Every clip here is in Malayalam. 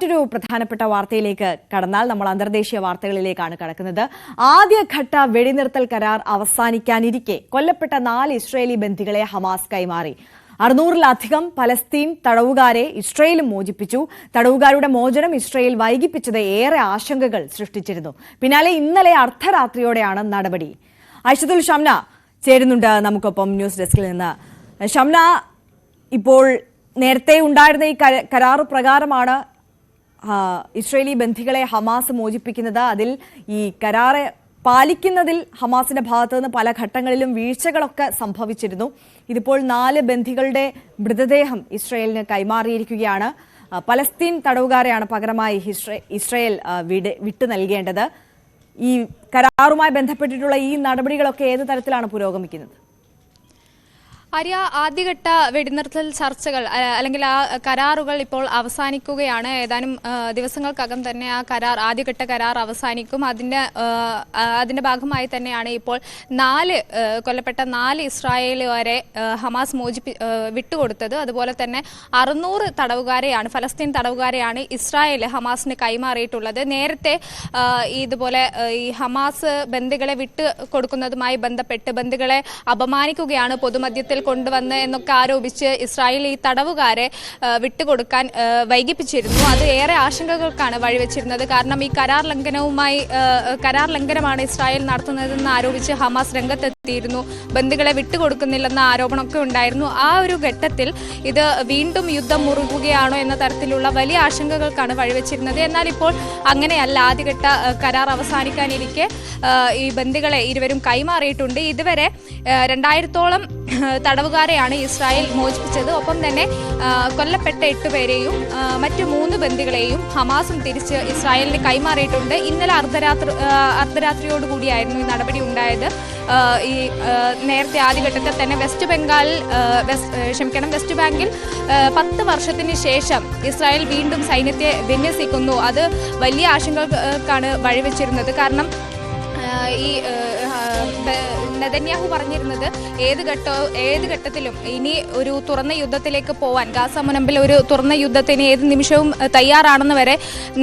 മറ്റൊരു പ്രധാനപ്പെട്ട വാർത്തയിലേക്ക് കടന്നാൽ നമ്മൾ അന്തർദേശീയ വാർത്തകളിലേക്കാണ് കടക്കുന്നത്. ആദ്യഘട്ട വെടിനിർത്തൽ കരാർ അവസാനിക്കാനിരിക്കെ കൊല്ലപ്പെട്ട 4 ഇസ്രായേലി ബന്ദികളെ ഹമാസ് കൈമാറി. 600-ലധികം പലസ്തീൻ തടവുകാരെ ഇസ്രായേലും മോചിപ്പിച്ചു. തടവുകാരുടെ മോചനം ഇസ്രായേൽ വൈകിപ്പിച്ചത് ഏറെ ആശങ്കകൾ സൃഷ്ടിച്ചിരുന്നു. പിന്നാലെ ഇന്നലെ അർദ്ധരാത്രിയോടെയാണ് നടപടി. ഐഷത്തുൽ ഷംന ചേരുന്നുണ്ട് നമുക്കൊപ്പം ന്യൂസ് ഡെസ്കിൽ നിന്ന്. ഷംന, ഇപ്പോൾ നേരത്തെ ഉണ്ടായിരുന്ന ഈ കരാർ പ്രകാരമാണ് ഇസ്രായേലി ബന്ദികളെ ഹമാസ് മോചിപ്പിക്കുന്നത്. അതിൽ ഈ കരാറ് പാലിക്കുന്നതിൽ ഹമാസിന്റെ ഭാഗത്തു നിന്ന് പല ഘട്ടങ്ങളിലും വീഴ്ചകളൊക്കെ സംഭവിച്ചിരുന്നു. ഇതിപ്പോൾ 4 ബന്ദികളുടെ മൃതദേഹം ഇസ്രായേലിന് കൈമാറിയിരിക്കുകയാണ്. പലസ്തീൻ തടവുകാരെയാണ് പകരമായി ഇസ്രായേൽ വിട്ടു നൽകേണ്ടത്. ഈ കരാറുമായി ബന്ധപ്പെട്ടിട്ടുള്ള ഈ നടപടികളൊക്കെ ഏത് തരത്തിലാണ് പുരോഗമിക്കുന്നത്? ആര്യ, ആദ്യഘട്ട വെടിനിർത്തൽ ചർച്ചകൾ അല്ലെങ്കിൽ ആ കരാറുകൾ ഇപ്പോൾ അവസാനിക്കുകയാണ്. ഏതാനും ദിവസങ്ങൾക്കകം തന്നെ ആ ആദ്യഘട്ട കരാർ അവസാനിക്കും. അതിന്റെ ഭാഗമായി തന്നെയാണ് ഇപ്പോൾ കൊല്ലപ്പെട്ട 4 ഇസ്രായേലുകാരെ ഹമാസ് വിട്ടുകൊടുത്തത്. അതുപോലെ തന്നെ 600 തടവുകാരെയാണ്, ഫലസ്തീൻ തടവുകാരെയാണ് ഇസ്രായേൽ ഹമാസിന് കൈമാറിയിട്ടുള്ളത്. നേരത്തെ ഇതുപോലെ ഈ ഹമാസ് ബന്ദികളെ വിട്ടുകൊടുക്കുന്നതുമായി ബന്ധപ്പെട്ട് ബന്ദികളെ അപമാനിക്കുകയാണ് പൊതുമധ്യത്തിൽ കൊണ്ടുവന്ന് എന്നൊക്കെ ആരോപിച്ച് ഇസ്രായേൽ ഈ തടവുകാരെ വിട്ടുകൊടുക്കാൻ വൈകിപ്പിച്ചിരുന്നു. അത് ഏറെ ആശങ്കകൾക്കാണ് വഴിവെച്ചിരുന്നത്. കാരണം ഈ കരാർ ലംഘനമാണ് ഇസ്രായേൽ നടത്തുന്നതെന്ന് ആരോപിച്ച് ഹമാസ് രംഗത്തെത്തിയിരുന്നു. ബന്ദികളെ വിട്ടുകൊടുക്കുന്നില്ലെന്ന ആരോപണമൊക്കെ ഉണ്ടായിരുന്നു. ആ ഒരു ഘട്ടത്തിൽ ഇത് വീണ്ടും യുദ്ധം മുറുകുകയാണോ എന്ന തരത്തിലുള്ള വലിയ ആശങ്കകൾക്കാണ് വഴിവെച്ചിരുന്നത്. എന്നാൽ ഇപ്പോൾ അങ്ങനെയല്ല. ആദ്യഘട്ട കരാർ അവസാനിക്കാനിരിക്കെ ഈ ബന്ദികളെ ഇരുവരും കൈമാറിയിട്ടുണ്ട്. ഇതുവരെ 2000-ഓളം തടവുകാരെയാണ് ഇസ്രായേൽ മോചിപ്പിച്ചത്. ഒപ്പം തന്നെ കൊല്ലപ്പെട്ട 8 പേരെയും മറ്റു 3 ബന്ദികളെയും ഹമാസും തിരിച്ച് ഇസ്രായേലിന് കൈമാറിയിട്ടുണ്ട്. ഇന്നലെ അർദ്ധരാത്രിയോടുകൂടിയായിരുന്നു ഈ നടപടി ഉണ്ടായത്. ഈ നേരത്തെ ആദ്യഘട്ടത്തിൽ തന്നെ വെസ്റ്റ് ബാങ്കിൽ 10 വർഷത്തിന് ശേഷം ഇസ്രായേൽ വീണ്ടും സൈന്യത്തെ വിന്യസിക്കുന്നു. അത് വലിയ ആശങ്കകൾക്കാണ് വഴിവെച്ചിരുന്നത്. കാരണം ഈ നെതന്യാഹു പറഞ്ഞിരുന്നത് ഏത് ഘട്ടത്തിലും ഇനി ഒരു തുറന്ന യുദ്ധത്തിലേക്ക് പോവാൻ, ഗാസ മുനമ്പിൽ ഒരു തുറന്ന യുദ്ധത്തിന് ഏത് നിമിഷവും തയ്യാറാണെന്ന് വരെ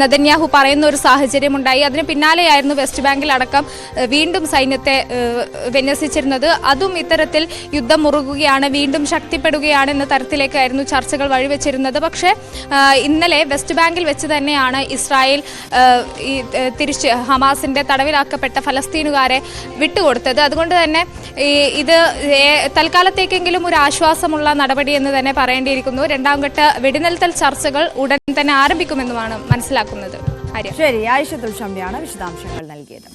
നെതന്യാഹു പറയുന്ന ഒരു സാഹചര്യം ഉണ്ടായി. അതിന് പിന്നാലെയായിരുന്നു വെസ്റ്റ് ബാങ്കിൽ അടക്കം വീണ്ടും സൈന്യത്തെ വിന്യസിച്ചിരുന്നത്. അതും ഇത്തരത്തിൽ യുദ്ധം മുറുകുകയാണ്, വീണ്ടും ശക്തിപ്പെടുകയാണ് എന്ന തരത്തിലേക്കായിരുന്നു ചർച്ചകൾ വഴിവെച്ചിരുന്നത്. പക്ഷേ ഇന്നലെ വെസ്റ്റ് ബാങ്കിൽ വെച്ച് തന്നെയാണ് ഇസ്രായേൽ തിരിച്ച് ഹമാസിന്റെ തടവിലാക്കപ്പെട്ട ഫലസ്തീനുകാരെ വിട്ടുകൊടുത്തത്. അതുകൊണ്ട് തന്നെ ഇത് തൽക്കാലത്തേക്കെങ്കിലും ഒരു ആശ്വാസമുള്ള നടപടി എന്ന് തന്നെ പറയേണ്ടിയിരിക്കുന്നു. 2ാം ഘട്ട വെടിനിർത്തൽ ചർച്ചകൾ ഉടൻ തന്നെ ആരംഭിക്കുമെന്നുമാണ് മനസ്സിലാക്കുന്നത്. ശരി, ആയിഷത്തുൽ ഷംനയാണ് വിശദാംശങ്ങൾ നൽകിയത്.